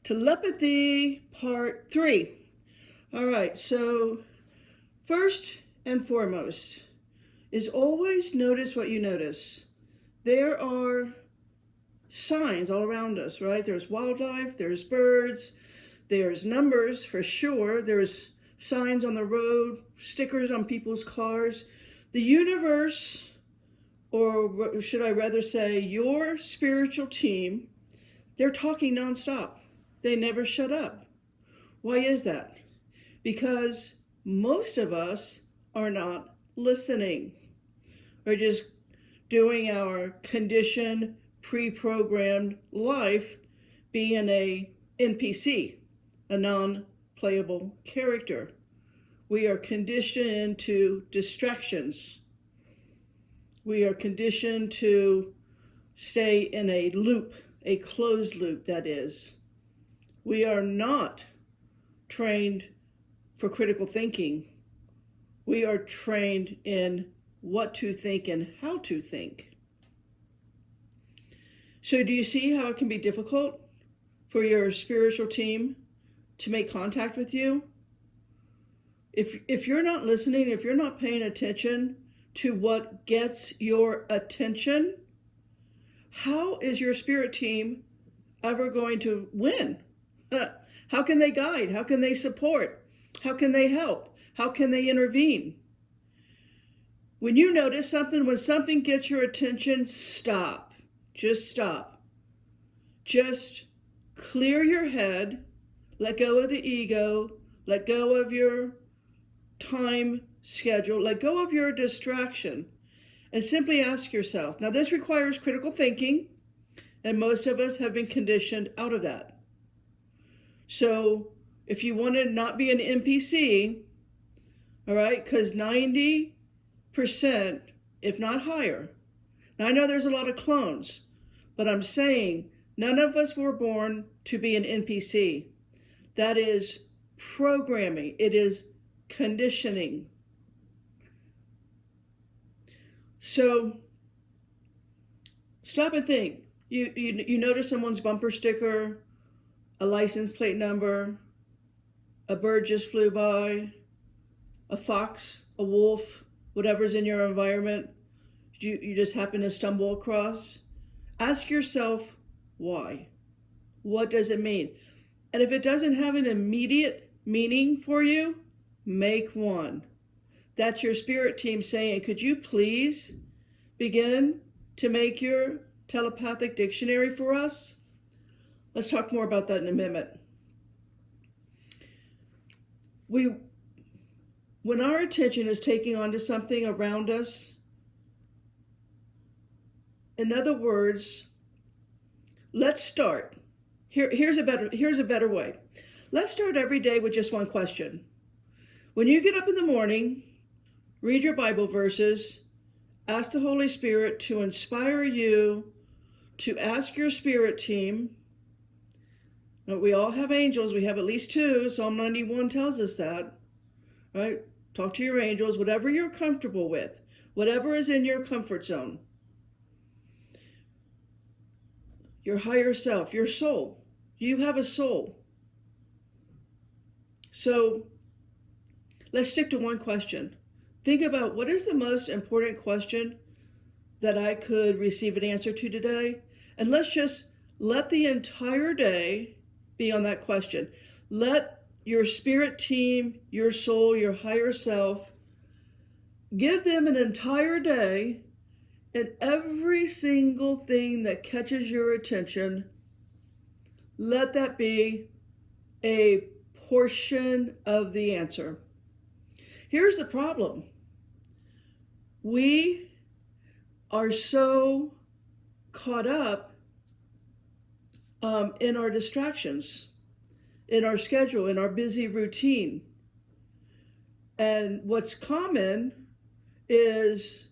Telepathy Part 3. All right, so first and foremost is always notice what you notice. There are signs all around us, right? There's wildlife, there's birds, there's numbers for sure, there's signs on the road, stickers on people's cars. The universe, or should I rather say your spiritual team, they're talking nonstop. They never shut up. Why is that? Because most of us are not listening. We're just doing our conditioned, pre-programmed life being a NPC, a non-playable character. We are conditioned into distractions. We are conditioned to stay in a loop, a closed loop, that is. We are not trained for critical thinking. We are trained in what to think and how to think. So do you see how it can be difficult for your spiritual team to make contact with you? If you're not listening, if you're not paying attention to what gets your attention, how is your spirit team ever going to win? How can they guide? How can they support? How can they help? How can they intervene? When you notice something, when something gets your attention, stop. Just stop. Just clear your head, let go of the ego, let go of your time schedule, let go of your distraction, and simply ask yourself. Now, this requires critical thinking, and most of us have been conditioned out of that. So if you want to not be an NPC, all right, because 90%, if not higher, now I know there's a lot of clones, but I'm saying none of us were born to be an NPC. That is programming. It is conditioning. So stop and think. You notice someone's bumper sticker, a license plate number, a bird just flew by, a fox, a wolf, whatever's in your environment, you just happen to stumble across. Ask yourself why. What does it mean? And if it doesn't have an immediate meaning for you, make one. That's your spirit team saying, could you please begin to make your telepathic dictionary for us? Let's talk more about that in a minute. When our attention is taking onto something around us, in other words, let's start. Here's a better way. Let's start every day with just one question. When you get up in the morning, read your Bible verses, ask the Holy Spirit to inspire you to ask your spirit team. Now, we all have angels. We have at least two. Psalm 91 tells us that. Right? Talk to your angels, whatever you're comfortable with, whatever is in your comfort zone. Your higher self, your soul. You have a soul. So let's stick to one question. Think about, what is the most important question that I could receive an answer to today? And let's just let the entire day be on that question. Let your spirit team, your soul, your higher self, give them an entire day, and every single thing that catches your attention, let that be a portion of the answer. Here's the problem. We are so caught up in our distractions, in our schedule, in our busy routine. And what's common is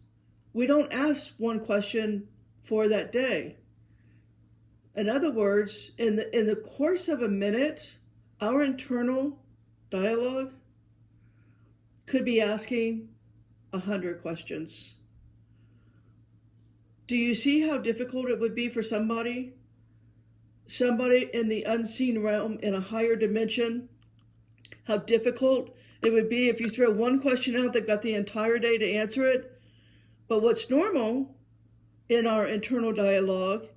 we don't ask one question for that day. In other words, in the course of a minute, our internal dialogue could be asking 100 questions. Do you see how difficult it would be for somebody somebody in the unseen realm in a higher dimension, how difficult it would be if you throw one question out, they've got the entire day to answer it. But what's normal in our internal dialogue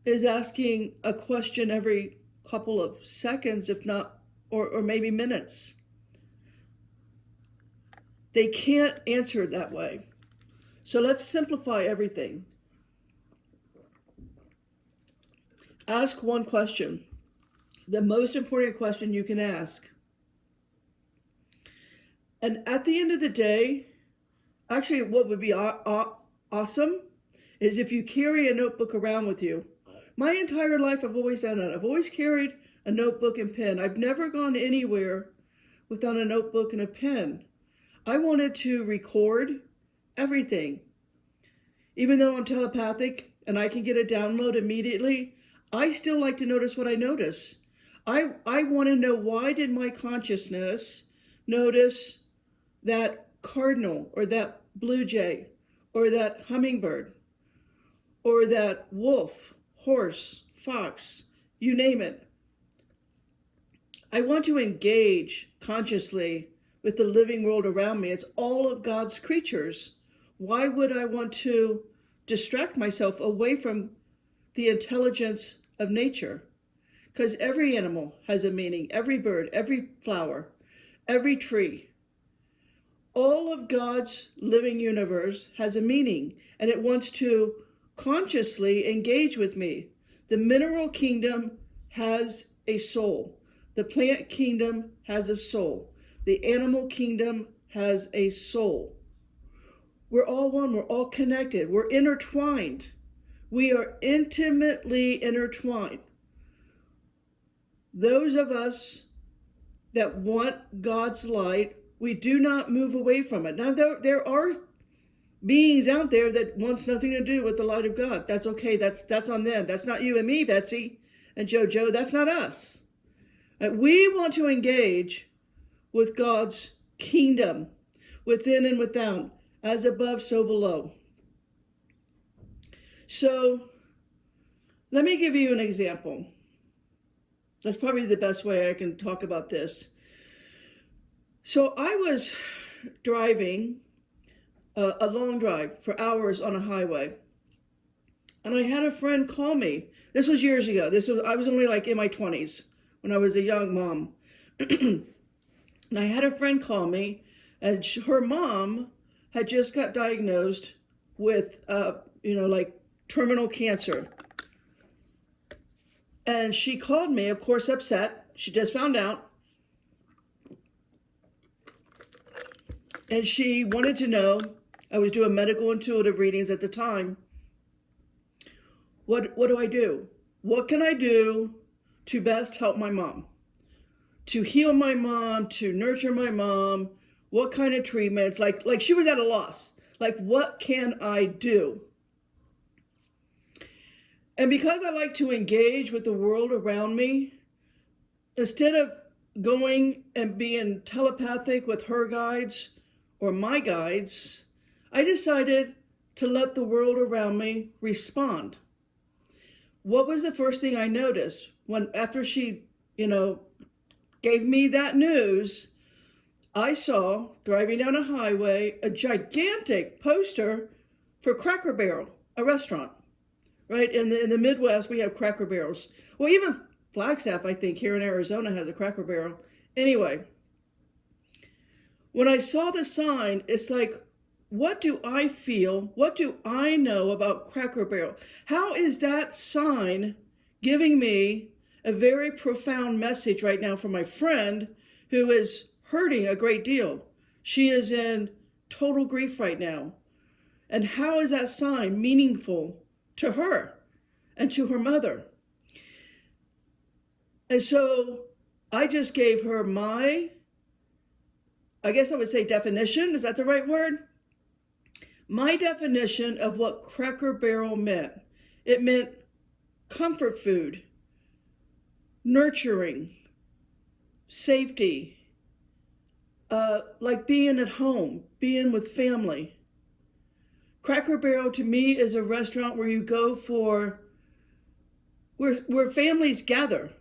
is asking a question every couple of seconds, if not, or maybe minutes. They can't answer it that way. So let's simplify everything. Ask one question, the most important question you can ask. And at the end of the day, actually what would be awesome is if you carry a notebook around with you. My entire life I've always done that. I've always carried a notebook and pen. I've never gone anywhere without a notebook and a pen. I wanted to record everything. Even though I'm telepathic and I can get a download immediately, I still like to notice what I notice. I want to know, why did my consciousness notice that cardinal or that blue jay or that hummingbird or that wolf, horse, fox, you name it. I want to engage consciously with the living world around me. It's all of God's creatures. Why would I want to distract myself away from the intelligence of nature? Because every animal has a meaning, every bird, every flower, every tree. All of God's living universe has a meaning, and it wants to consciously engage with me. The mineral kingdom has a soul. The plant kingdom has a soul. The animal kingdom has a soul. We're all one. We're all connected. We're intertwined. We are intimately intertwined. Those of us that want God's light, we do not move away from it. Now, there are beings out there that wants nothing to do with the light of God. That's okay. That's on them. That's not you and me, Betsy and JoJo. That's not us. We want to engage with God's kingdom, within and without, as above, so below. So let me give you an example. That's probably the best way I can talk about this. So I was driving a long drive for hours on a highway, and I had a friend call me. This was years ago. I was only like in my 20s when I was a young mom. And I had a friend call me, and her mom had just got diagnosed with, like terminal cancer. And she called me, of course, upset. She just found out. And she wanted to know, I was doing medical intuitive readings at the time. What do I do? What can I do to best help my mom? To heal my mom, to nurture my mom? What kind of treatments? Like she was at a loss. Like, what can I do? And because I like to engage with the world around me, instead of going and being telepathic with her guides or my guides, I decided to let the world around me respond. What was the first thing I noticed after she, gave me that news? I saw, driving down a highway, a gigantic poster for Cracker Barrel, a restaurant. Right? In the Midwest, we have Cracker Barrels. Well, even Flagstaff, I think, here in Arizona has a Cracker Barrel. Anyway, when I saw the sign, it's like, what do I feel? What do I know about Cracker Barrel? How is that sign giving me a very profound message right now from my friend who is hurting a great deal? She is in total grief right now. And how is that sign meaningful to her and to her mother? And so I just gave her my, I guess I would say definition. Is that the right word? My definition of what Cracker Barrel meant. It meant comfort food, nurturing, safety, like being at home, being with family. Cracker Barrel to me is a restaurant where you go for where families gather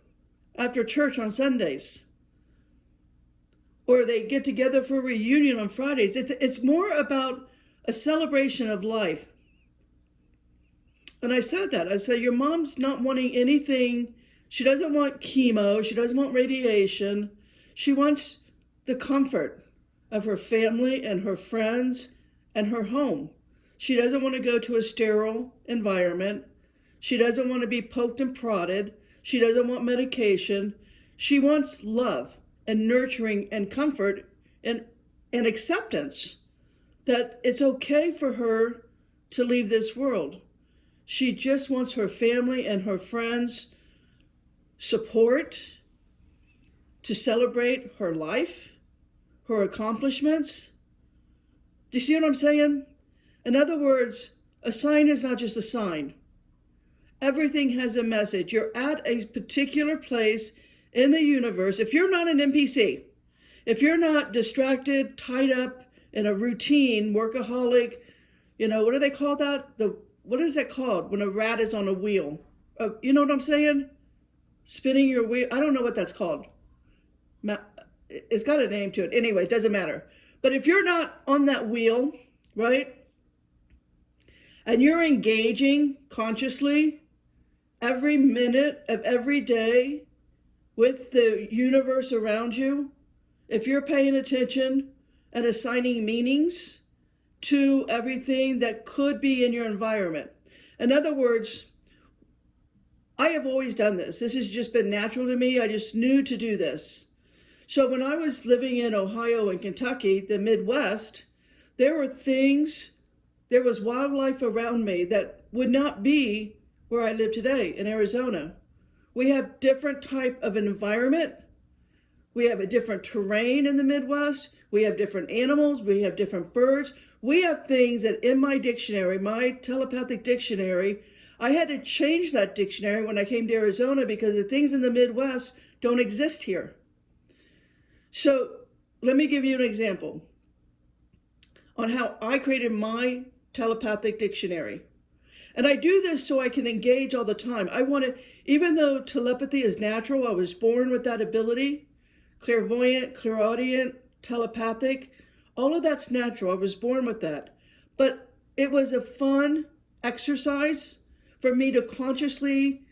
after church on Sundays, or they get together for a reunion on Fridays. It's more about a celebration of life. And I said that. I said, your mom's not wanting anything. She doesn't want chemo. She doesn't want radiation. She wants the comfort of her family and her friends and her home. She doesn't want to go to a sterile environment. She doesn't want to be poked and prodded. She doesn't want medication. She wants love and nurturing and comfort and acceptance that it's okay for her to leave this world. She just wants her family and her friends' support to celebrate her life, her accomplishments. Do you see what I'm saying? In other words, a sign is not just a sign. Everything has a message. You're at a particular place in the universe. If you're not an NPC, if you're not distracted, tied up in a routine, workaholic, what do they call that? What is that called when a rat is on a wheel? You know what I'm saying? Spinning your wheel. I don't know what that's called. It's got a name to it. Anyway, it doesn't matter. But if you're not on that wheel, right? And you're engaging consciously every minute of every day with the universe around you, if you're paying attention and assigning meanings to everything that could be in your environment. In other words, I have always done this. This has just been natural to me. I just knew to do this. So when I was living in Ohio and Kentucky, the Midwest, there was wildlife around me that would not be where I live today in Arizona. We have different type of an environment. We have a different terrain in the Midwest. We have different animals. We have different birds. We have things that in my dictionary, my telepathic dictionary, I had to change that dictionary when I came to Arizona because the things in the Midwest don't exist here. So let me give you an example on how I created my telepathic dictionary. And I do this so I can engage all the time. Even though telepathy is natural, I was born with that ability, clairvoyant, clairaudient, telepathic, all of that's natural. I was born with that. But it was a fun exercise for me to consciously,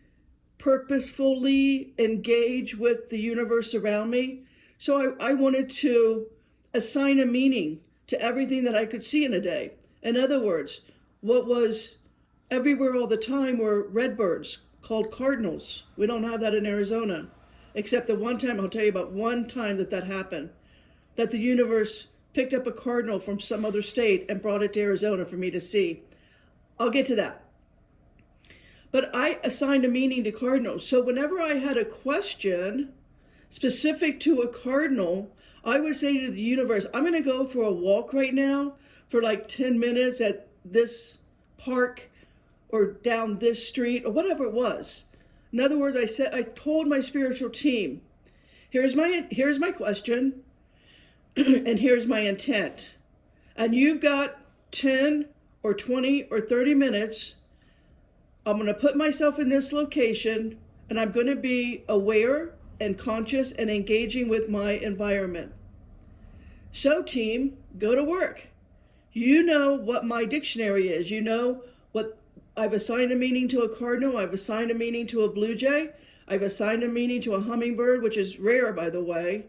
purposefully engage with the universe around me. So I wanted to assign a meaning to everything that I could see in a day. In other words, what was everywhere all the time were redbirds called cardinals. We don't have that in Arizona, except the one time, I'll tell you about one time that happened, that the universe picked up a cardinal from some other state and brought it to Arizona for me to see. I'll get to that. But I assigned a meaning to cardinals. So whenever I had a question specific to a cardinal, I would say to the universe, I'm going to go for a walk right now for like 10 minutes at this park or down this street or whatever it was. In other words, I told my spiritual team, here's my question and here's my intent. And you've got 10 or 20 or 30 minutes. I'm going to put myself in this location and I'm going to be aware and conscious and engaging with my environment. So team, go to work. You know what my dictionary is. You know what I've assigned a meaning to a cardinal. I've assigned a meaning to a blue jay. I've assigned a meaning to a hummingbird, which is rare, by the way,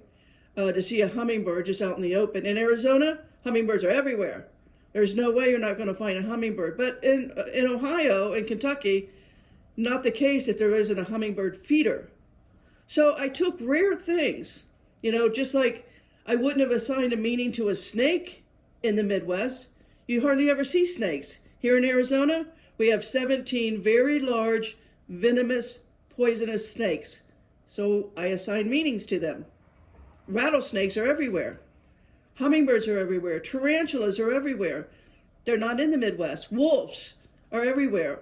to see a hummingbird just out in the open. In Arizona, hummingbirds are everywhere. There's no way you're not going to find a hummingbird. But in Ohio and Kentucky, not the case if there isn't a hummingbird feeder. So I took rare things, just like I wouldn't have assigned a meaning to a snake in the Midwest. You hardly ever see snakes. Here in Arizona, we have 17 very large, venomous, poisonous snakes. So I assigned meanings to them. Rattlesnakes are everywhere. Hummingbirds are everywhere. Tarantulas are everywhere. They're not in the Midwest. Wolves are everywhere.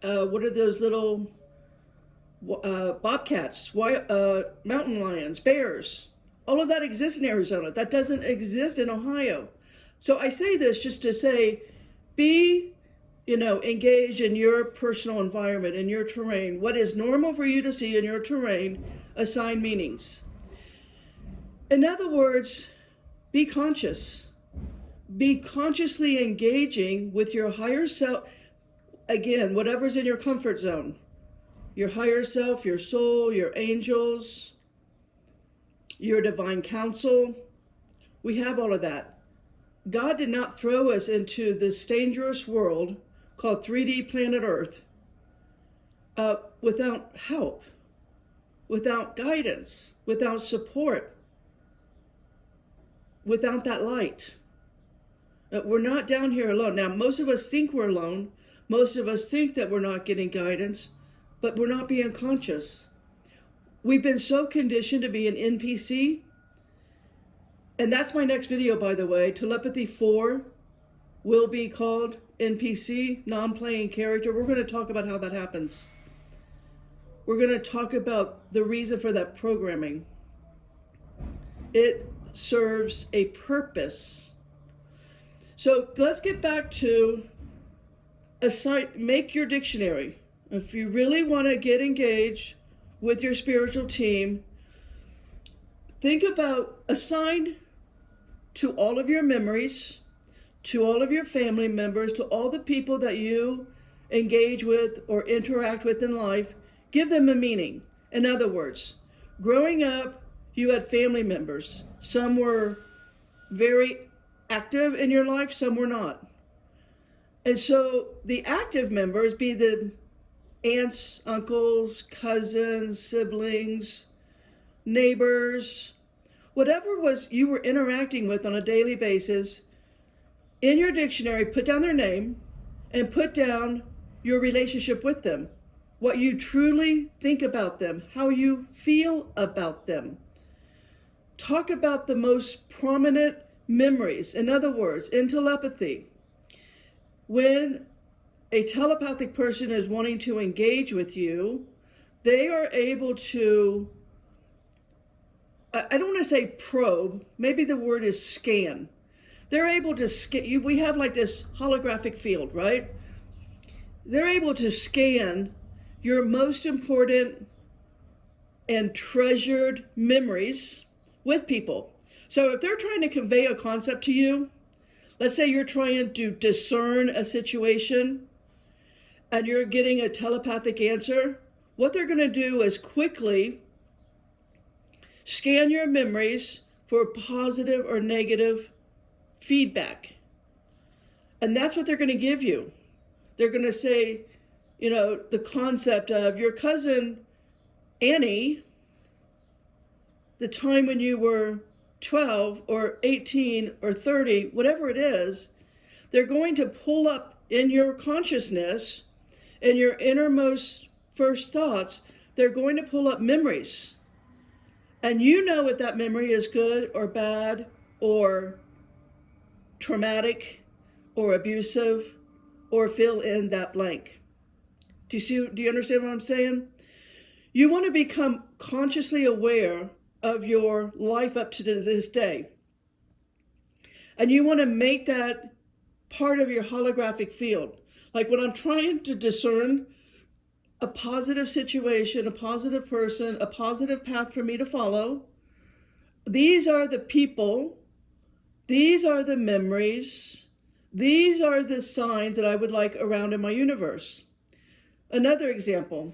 What are those little bobcats, mountain lions, bears? All of that exists in Arizona. That doesn't exist in Ohio. So I say this just to say, be engage in your personal environment, in your terrain. What is normal for you to see in your terrain, assign meanings. In other words, be conscious. Be consciously engaging with your higher self. Again, whatever's in your comfort zone. Your higher self, your soul, your angels, your divine counsel. We have all of that. God did not throw us into this dangerous world called 3D planet Earth without help, without guidance, without support, without that light. We're not down here alone. Now, most of us think we're alone. Most of us think that we're not getting guidance, but we're not being conscious. We've been so conditioned to be an NPC. And that's my next video, by the way. Telepathy 4 will be called NPC, non-playing character. We're going to talk about how that happens. We're going to talk about the reason for that programming. It serves a purpose. So let's get back to make your dictionary. If you really want to get engaged with your spiritual team, think about assign to all of your memories, to all of your family members, to all the people that you engage with or interact with in life, give them a meaning. In other words, growing up, you had family members. Some were very active in your life, some were not. And so the active members, be the aunts, uncles, cousins, siblings, neighbors, whatever was you were interacting with on a daily basis, in your dictionary, put down their name and put down your relationship with them, what you truly think about them, how you feel about them. Talk about the most prominent memories. In other words, in telepathy, when a telepathic person is wanting to engage with you, they are able to, I don't want to say probe, maybe the word is scan. They're able to scan, we have like this holographic field, right? They're able to scan your most important and treasured memories with people. So if they're trying to convey a concept to you, let's say you're trying to discern a situation and you're getting a telepathic answer, what they're going to do is quickly scan your memories for positive or negative feedback. And that's what they're going to give you. They're going to say, the concept of your cousin Annie, the time when you were 12 or 18 or 30, whatever it is, they're going to pull up in your consciousness, in your innermost first thoughts, they're going to pull up memories. And you know if that memory is good or bad or traumatic or abusive or fill in that blank. Do you understand what I'm saying? You want to become consciously aware of your life up to this day. And you want to make that part of your holographic field. Like when I'm trying to discern a positive situation, a positive person, a positive path for me to follow, these are the people, these are the memories, these are the signs that I would like around in my universe. Another example.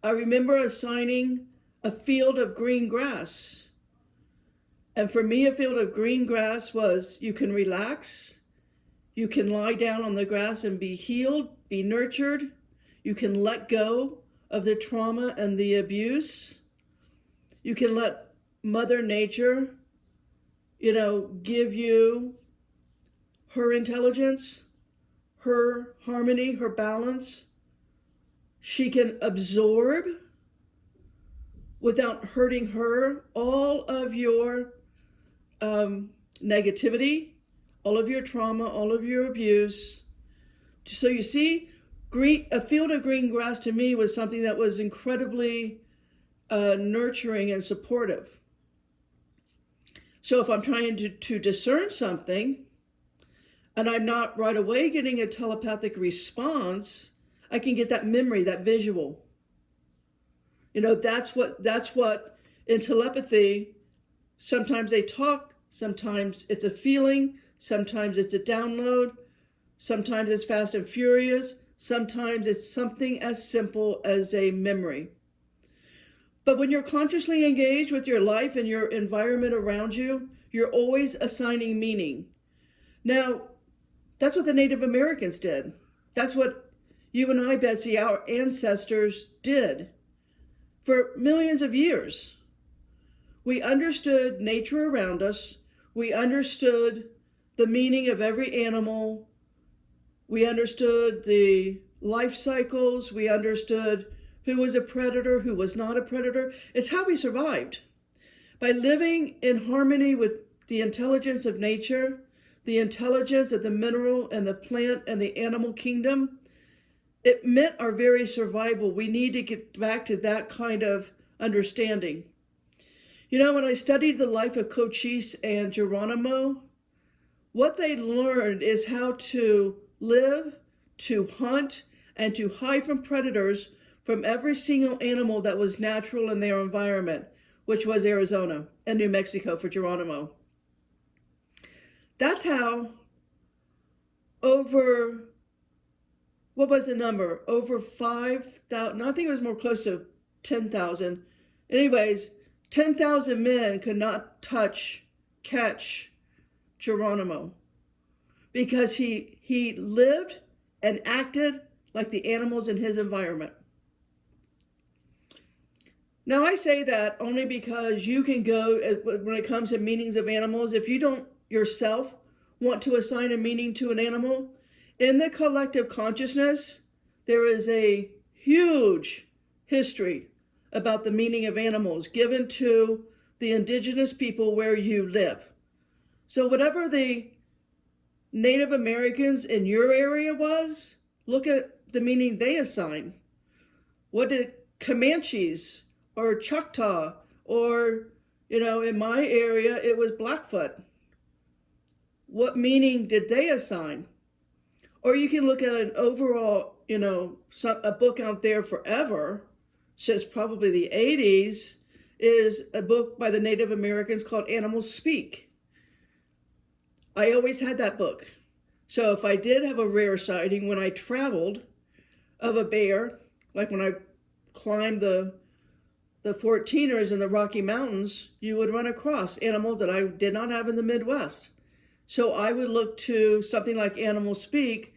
I remember assigning a field of green grass. And for me, a field of green grass was you can relax, you can lie down on the grass and be healed, be nurtured, you can let go of the trauma and the abuse, you can let Mother Nature, give you her intelligence, her harmony, her balance. She can absorb, without hurting her, all of your negativity, all of your trauma, all of your abuse. So you see, a field of green grass to me was something that was incredibly nurturing and supportive. So if I'm trying to discern something, and I'm not right away getting a telepathic response, I can get that memory, that visual. That's what in telepathy, sometimes they talk, sometimes it's a feeling, sometimes it's a download, sometimes it's fast and furious, sometimes it's something as simple as a memory. But when you're consciously engaged with your life and your environment around you, you're always assigning meaning. Now, that's what the Native Americans did. That's what you and I, Betsy, our ancestors did for millions of years. We understood nature around us. We understood the meaning of every animal. We understood the life cycles. We understood who was a predator, who was not a predator. It's how we survived. By living in harmony with the intelligence of nature, the intelligence of the mineral and the plant and the animal kingdom, it meant our very survival. We need to get back to that kind of understanding. When I studied the life of Cochise and Geronimo, what they learned is how to live, to hunt, and to hide from predators from every single animal that was natural in their environment, which was Arizona and New Mexico for Geronimo. That's how over, what was the number? Over 5,000, I think it was more close to 10,000. Anyways, 10,000 men could not catch Geronimo because he lived and acted like the animals in his environment. Now, I say that only because you can go, when it comes to meanings of animals, if you don't yourself want to assign a meaning to an animal, in the collective consciousness, there is a huge history about the meaning of animals given to the indigenous people where you live. So whatever the Native Americans in your area was, look at the meaning they assigned. What did Comanches or Choctaw or, in my area, it was Blackfoot. What meaning did they assign? Or you can look at an overall, a book out there forever, since probably the 80s, is a book by the Native Americans called Animals Speak. I always had that book. So if I did have a rare sighting when I traveled of a bear, like when I climbed the 14ers in the Rocky Mountains, you would run across animals that I did not have in the Midwest. So I would look to something like Animals Speak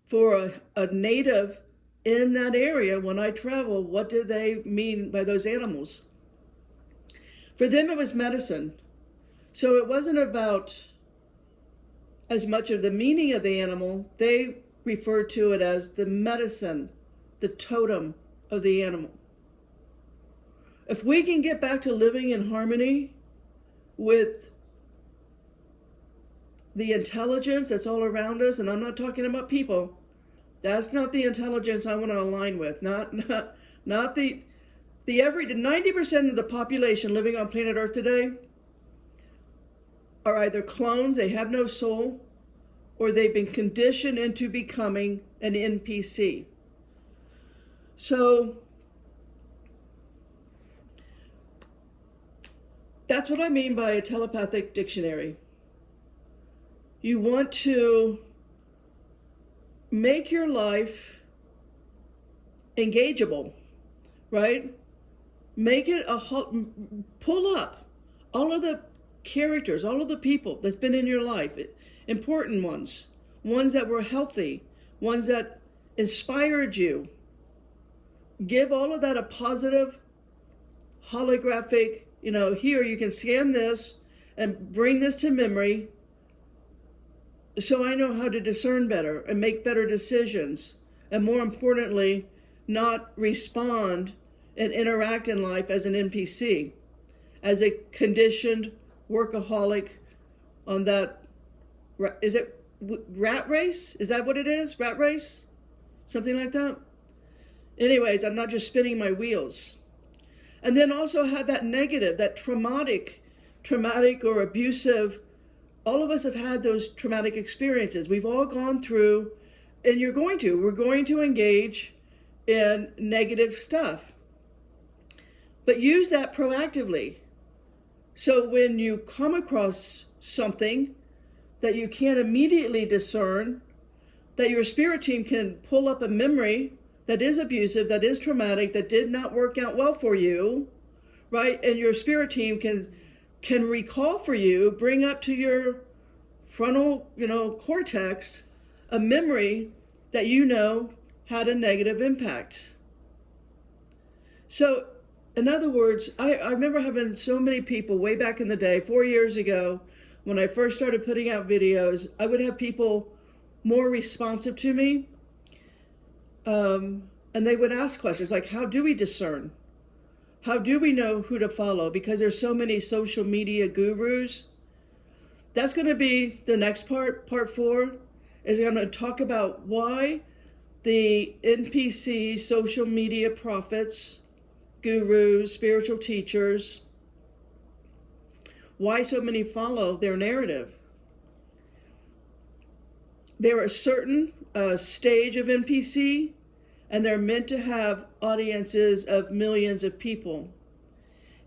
for a native in that area when I traveled. What did they mean by those animals? For them, it was medicine. So it wasn't about as much of the meaning of the animal. They referred to it as the medicine, the totem of the animal. If we can get back to living in harmony with the intelligence that's all around us, and I'm not talking about people. That's not the intelligence I want to align with. Not the 90% of the population living on planet Earth today are either clones, they have no soul, or they've been conditioned into becoming an NPC. So that's what I mean by a telepathic dictionary. You want to make your life engageable, right? Make it pull up all of the characters, all of the people that's been in your life, important ones that were healthy, ones that inspired you. Give all of that a positive holographic, here you can scan this and bring this to memory so I know how to discern better and make better decisions. And more importantly, not respond and interact in life as an NPC, as a conditioned workaholic on that, is it rat race? Is that what it is? Rat race? Something like that? Anyways, I'm not just spinning my wheels. And then also have that negative, that traumatic or abusive all of us have had those traumatic experiences. We've all gone through, and we're going to engage in negative stuff. But use that proactively. So when you come across something that you can't immediately discern, that your spirit team can pull up a memory that is abusive, that is traumatic, that did not work out well for you, right? And your spirit team can recall for you, bring up to your frontal, cortex, a memory that had a negative impact. So, in other words, I remember having so many people way back in the day, 4 years ago, when I first started putting out videos, I would have people more responsive to me. And they would ask questions like, how do we discern? How do we know who to follow? Because there's so many social media gurus. That's going to be the next part 4, is I'm going to talk about why the NPC social media prophets, gurus, spiritual teachers, why so many follow their narrative. They're a certain stage of NPC, and they're meant to have audiences of millions of people.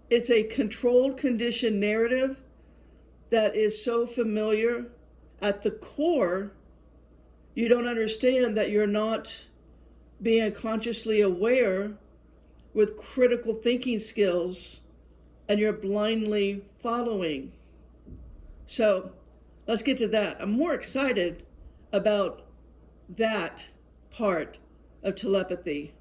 It's a controlled condition narrative that is so familiar. At the core, you don't understand that you're not being consciously aware with critical thinking skills, and you're blindly following. So let's get to that. I'm more excited about that part of telepathy.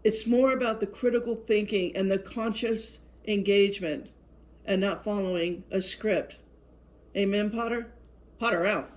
It's more about the critical thinking and the conscious engagement and not following a script. Amen, Potter? Potter out.